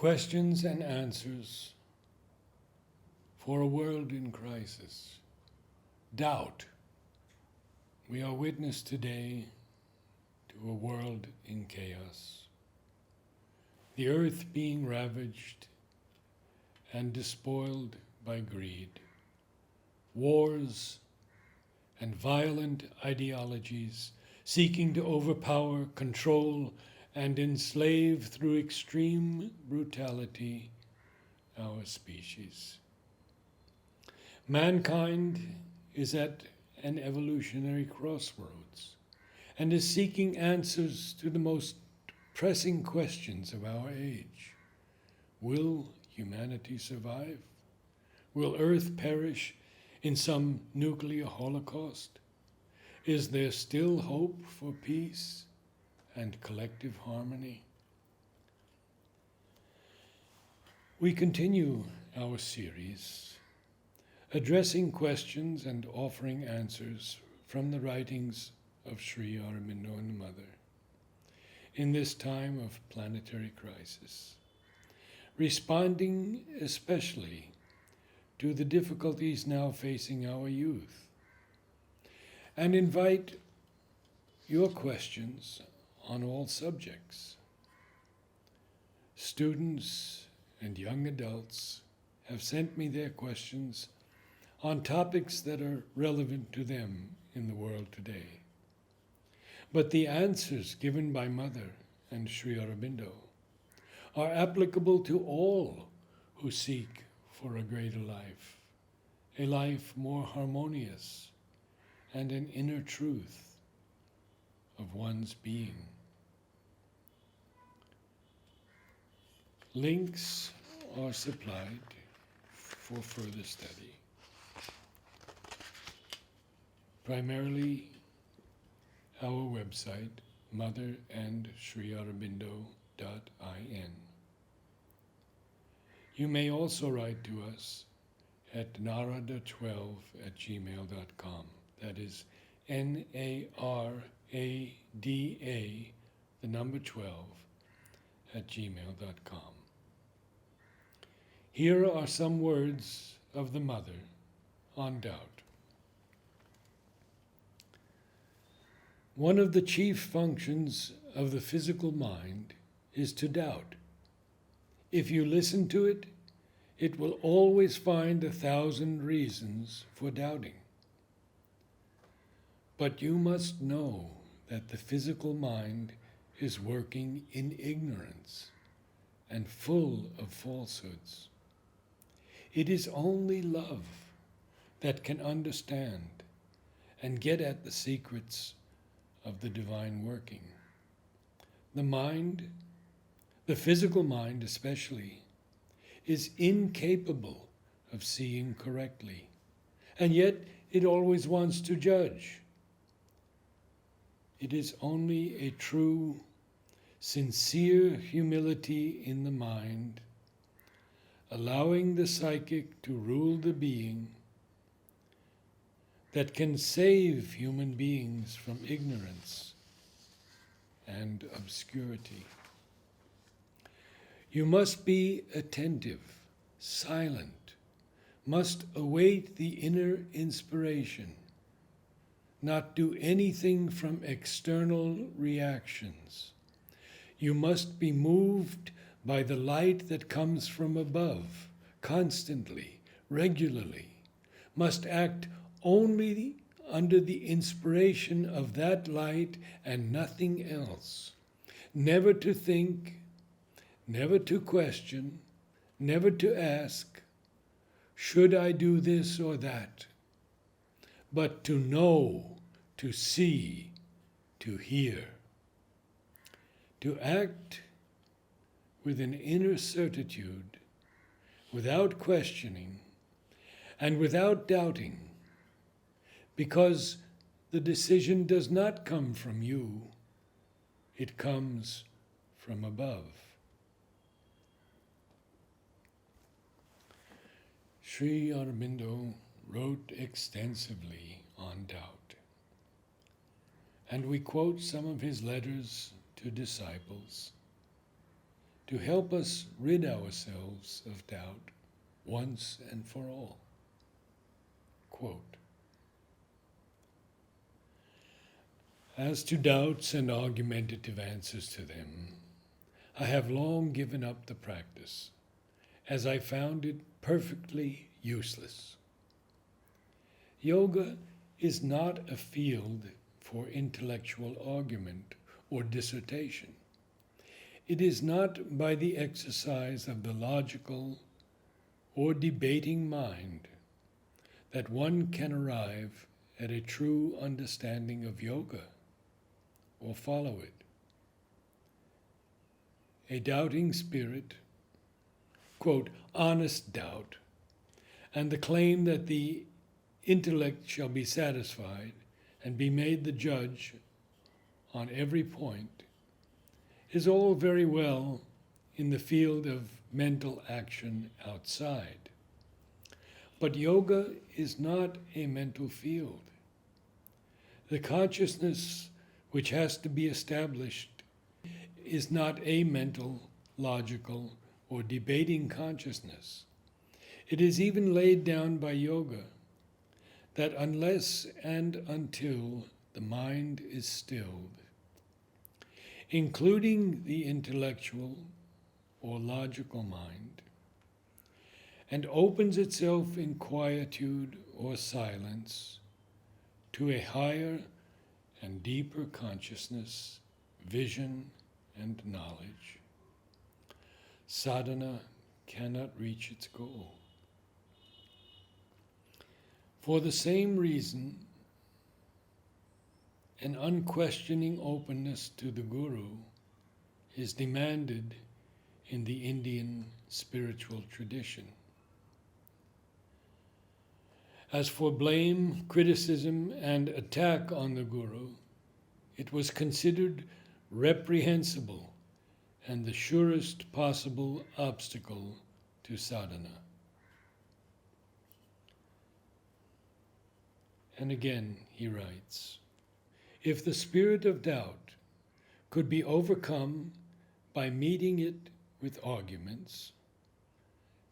Questions and answers for a world in crisis. Doubt. We are witness today to a world in chaos. The earth being ravaged and despoiled by greed. Wars and violent ideologies seeking to overpower, control, and enslave through extreme brutality our species. Mankind is at an evolutionary crossroads and is seeking answers to the most pressing questions of our age. Will humanity survive? Will Earth perish in some nuclear holocaust? Is there still hope for peace and collective harmony? We continue our series, addressing questions and offering answers from the writings of Sri Aurobindo and the Mother in this time of planetary crisis, responding especially to the difficulties now facing our youth, and invite your questions on all subjects. Students and young adults have sent me their questions on topics that are relevant to them in the world today. But the answers given by Mother and Sri Aurobindo are applicable to all who seek for a greater life, a life more harmonious, and an inner truth of one's being. Links are supplied for further study. Primarily our website, motherandSriAurobindo.in. You may also write to us at narada12@gmail.com. That is NARADA, the number 12, @gmail.com. Here are some words of the Mother on doubt. One of the chief functions of the physical mind is to doubt. If you listen to it, it will always find 1,000 reasons for doubting. But you must know that the physical mind is working in ignorance and full of falsehoods. It is only love that can understand and get at the secrets of the divine working. The mind, the physical mind especially, is incapable of seeing correctly, and yet it always wants to judge. It is only a true, sincere humility in the mind, allowing the psychic to rule the being, that can save human beings from ignorance and obscurity. You must be attentive, silent, must await the inner inspiration, not do anything from external reactions. You must be moved by the light that comes from above, constantly, regularly, must act only under the inspiration of that light and nothing else. Never to think, never to question, never to ask, should I do this or that? But to know, to see, to hear. To act with an inner certitude, without questioning, and without doubting, because the decision does not come from you, it comes from above. Sri Aurobindo wrote extensively on doubt, and we quote some of his letters to disciples to help us rid ourselves of doubt once and for all. Quote, "As to doubts and argumentative answers to them, I have long given up the practice, as I found it perfectly useless. Yoga is not a field for intellectual argument or dissertation. It is not by the exercise of the logical or debating mind that one can arrive at a true understanding of yoga or follow it. A doubting spirit, quote, honest doubt, and the claim that the intellect shall be satisfied and be made the judge on every point, is all very well in the field of mental action outside. But yoga is not a mental field. The consciousness which has to be established is not a mental, logical, or debating consciousness. It is even laid down by yoga that unless and until the mind is stilled, including the intellectual or logical mind, and opens itself in quietude or silence to a higher and deeper consciousness, vision, and knowledge, sadhana cannot reach its goal. For the same reason, an unquestioning openness to the Guru is demanded in the Indian spiritual tradition. As for blame, criticism, and attack on the Guru, it was considered reprehensible and the surest possible obstacle to sadhana. And again, he writes, if the spirit of doubt could be overcome by meeting it with arguments,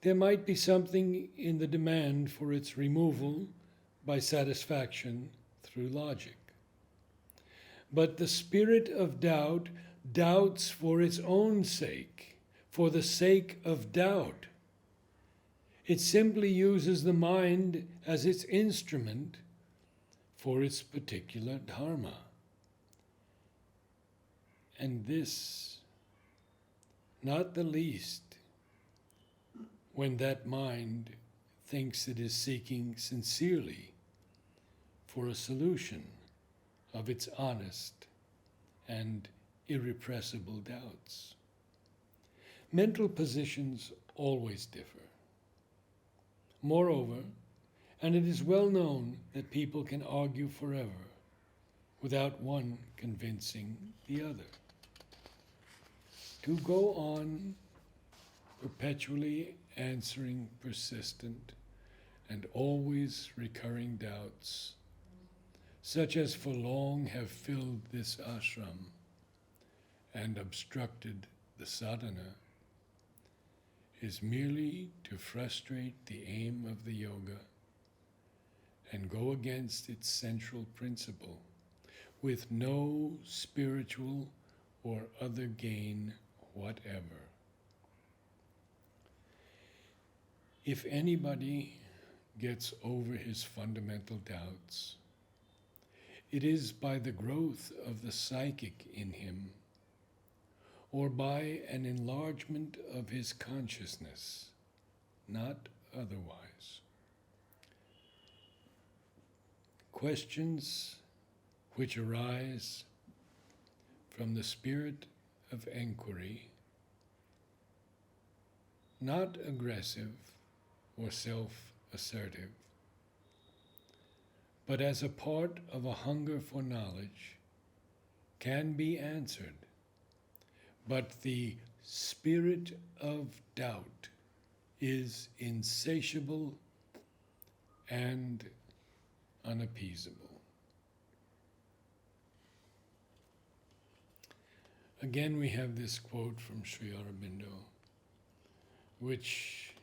there might be something in the demand for its removal by satisfaction through logic. But the spirit of doubt doubts for its own sake, for the sake of doubt. It simply uses the mind as its instrument for its particular dharma. And this, not the least, when that mind thinks it is seeking sincerely for a solution of its honest and irrepressible doubts. Mental positions always differ. Moreover, and it is well known that people can argue forever without one convincing the other. To go on perpetually answering persistent and always recurring doubts, such as for long have filled this ashram and obstructed the sadhana, is merely to frustrate the aim of the yoga and go against its central principle with no spiritual or other gain whatever. If anybody gets over his fundamental doubts, it is by the growth of the psychic in him, or by an enlargement of his consciousness, not otherwise. Questions which arise from the spirit of inquiry, not aggressive or self-assertive, but as a part of a hunger for knowledge, can be answered. But the spirit of doubt is insatiable and unappeasable. Again, we have this quote from Sri Aurobindo, which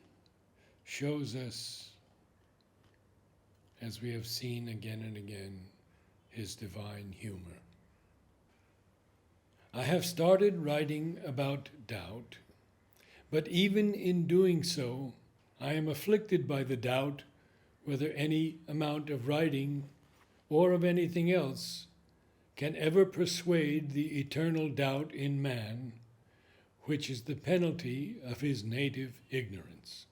shows us, as we have seen again and again, his divine humor. I have started writing about doubt, but even in doing so, I am afflicted by the doubt whether any amount of writing or of anything else can ever persuade the eternal doubt in man, which is the penalty of his native ignorance.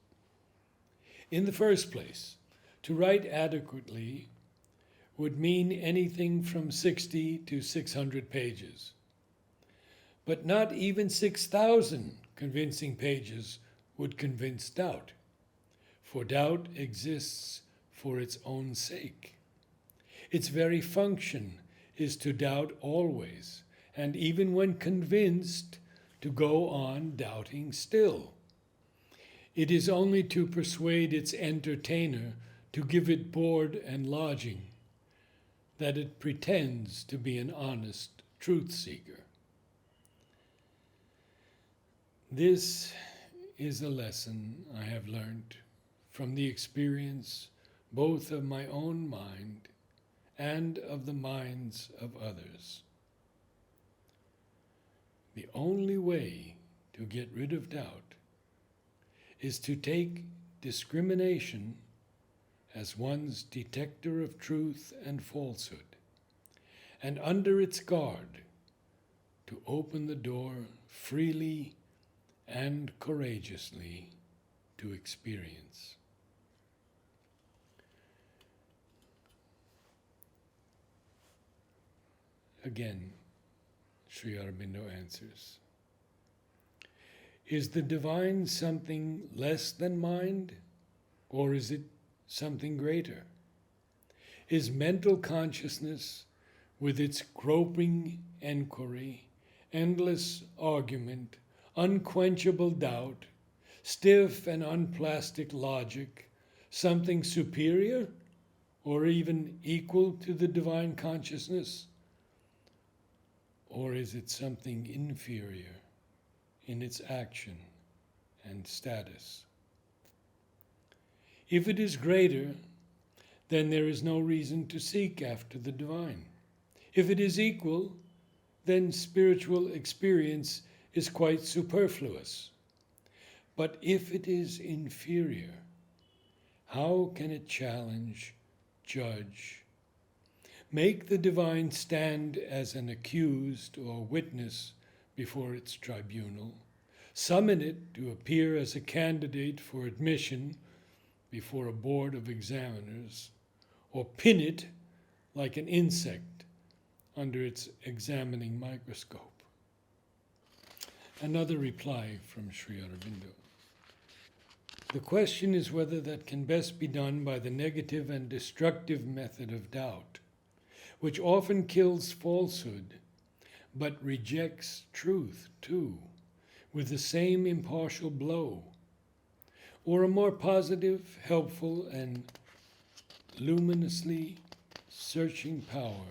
In the first place, to write adequately would mean anything from 60 to 600 pages. But not even 6,000 convincing pages would convince doubt, for doubt exists for its own sake. Its very function is to doubt always, and even when convinced, to go on doubting still. It is only to persuade its entertainer to give it board and lodging that it pretends to be an honest truth seeker. This is a lesson I have learned from the experience both of my own mind and of the minds of others. The only way to get rid of doubt is to take discrimination as one's detector of truth and falsehood, and under its guard, to open the door freely and courageously to experience. Again, Sri Aurobindo answers, is the divine something less than mind, or is it something greater? Is mental consciousness, with its groping enquiry, endless argument, unquenchable doubt, stiff and unplastic logic, something superior or even equal to the divine consciousness? Or is it something inferior in its action and status? If it is greater, then there is no reason to seek after the divine. If it is equal, then spiritual experience is quite superfluous. But if it is inferior, how can it challenge, judge, make the divine stand as an accused or witness before its tribunal, summon it to appear as a candidate for admission before a board of examiners, or pin it like an insect under its examining microscope? Another reply from Sri Aurobindo. The question is whether that can best be done by the negative and destructive method of doubt, which often kills falsehood, but rejects truth too, with the same impartial blow, or a more positive, helpful, and luminously searching power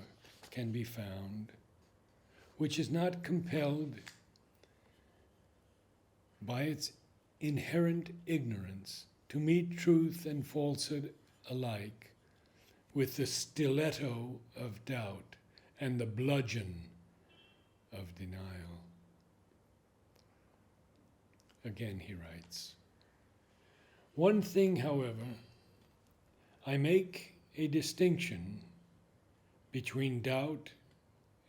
can be found, which is not compelled by its inherent ignorance to meet truth and falsehood alike with the stiletto of doubt and the bludgeon of denial. Again, he writes, one thing, however, I make a distinction between doubt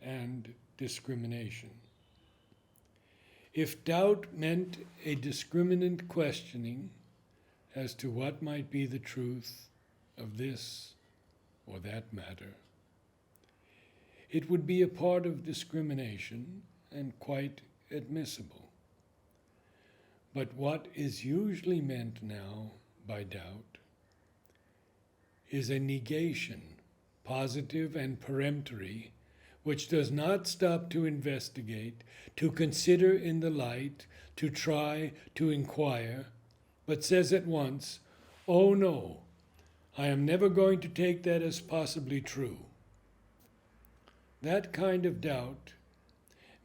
and discrimination. If doubt meant a discriminant questioning as to what might be the truth of this or that matter, it would be a part of discrimination and quite admissible. But what is usually meant now by doubt is a negation, positive and peremptory, which does not stop to investigate, to consider in the light, to try, to inquire, but says at once, oh no, I am never going to take that as possibly true. That kind of doubt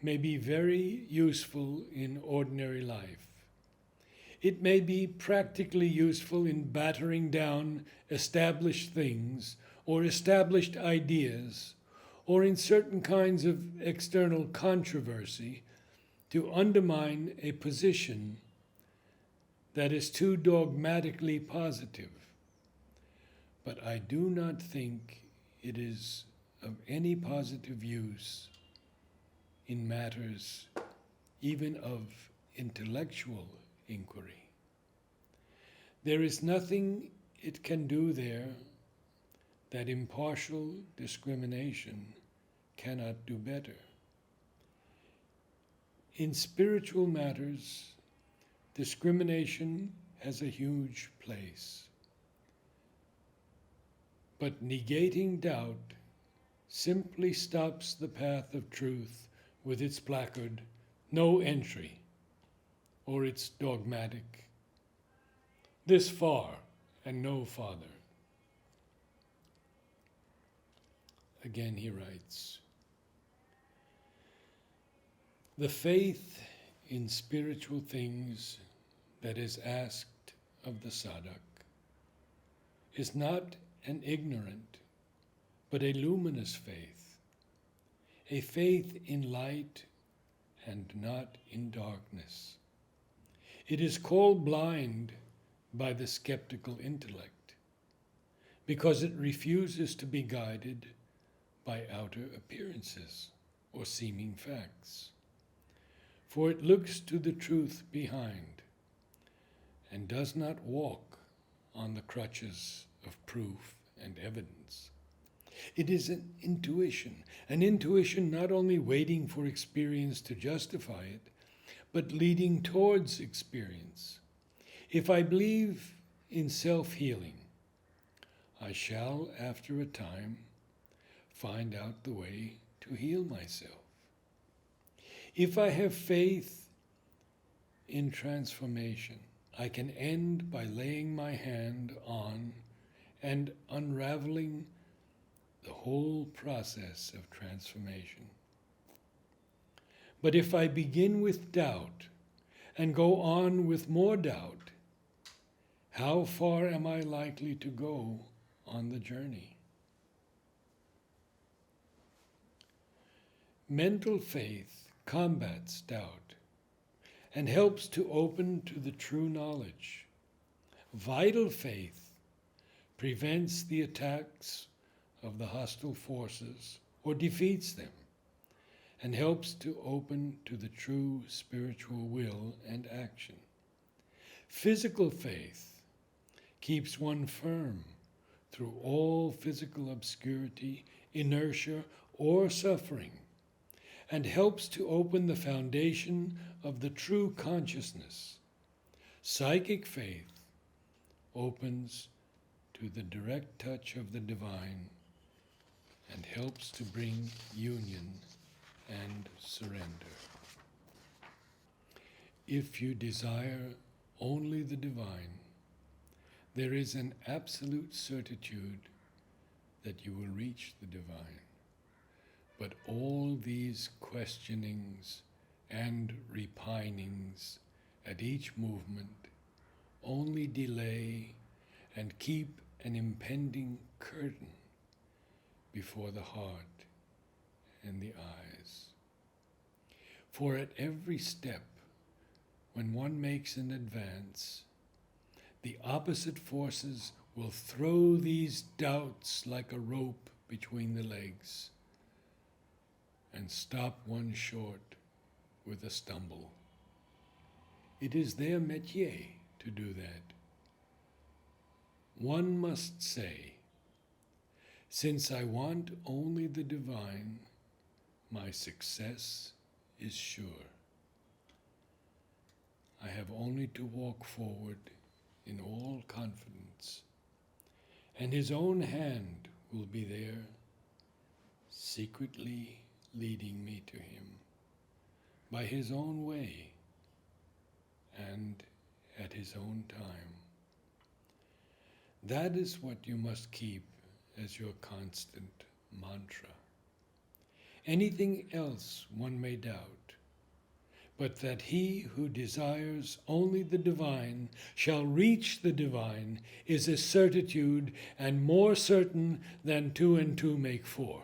may be very useful in ordinary life. It may be practically useful in battering down established things or established ideas, or in certain kinds of external controversy to undermine a position that is too dogmatically positive. But I do not think it is of any positive use in matters even of intellectual inquiry. There is nothing it can do there that impartial discrimination cannot do better. In spiritual matters, discrimination has a huge place. But negating doubt simply stops the path of truth with its placard, "No entry," or its dogmatic, "This far and no farther." Again he writes, "The faith in spiritual things that is asked of the sadhak is not an ignorant, but a luminous faith, a faith in light and not in darkness. It is called blind by the skeptical intellect, because it refuses to be guided by outer appearances or seeming facts. For it looks to the truth behind and does not walk on the crutches of proof and evidence. It is an intuition not only waiting for experience to justify it, but leading towards experience. If I believe in self-healing, I shall, after a time, find out the way to heal myself. If I have faith in transformation, I can end by laying my hand on and unraveling the whole process of transformation. But if I begin with doubt and go on with more doubt, how far am I likely to go on the journey? Mental faith combats doubt and helps to open to the true knowledge. Vital faith prevents the attacks of the hostile forces or defeats them, and helps to open to the true spiritual will and action. Physical faith keeps one firm through all physical obscurity, inertia, or suffering, and helps to open the foundation of the true consciousness. Psychic faith opens to the direct touch of the divine and helps to bring union and surrender. If you desire only the divine, there is an absolute certitude that you will reach the divine. But all these questionings and repinings at each movement only delay and keep an impending curtain before the heart and the eyes. For at every step, when one makes an advance, the opposite forces will throw these doubts like a rope between the legs and stop one short with a stumble. It is their métier to do that. One must say, since I want only the divine, my success is sure. I have only to walk forward in all confidence, and his own hand will be there, secretly leading me to him by his own way and at his own time. That is what you must keep as your constant mantra. anything else one may doubt, but that he who desires only the divine shall reach the divine is a certitude, and more certain than 2 and 2 make 4.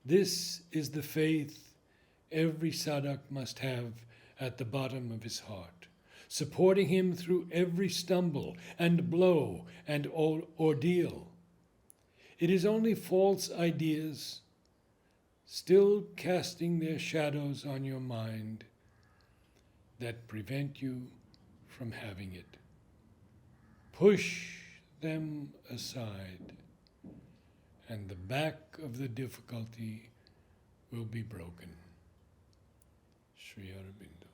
This is the faith every sadhak must have at the bottom of his heart, supporting him through every stumble and blow and ordeal. It is only false ideas, still casting their shadows on your mind, that prevent you from having it. Push them aside, and the back of the difficulty will be broken. Sri Aurobindo.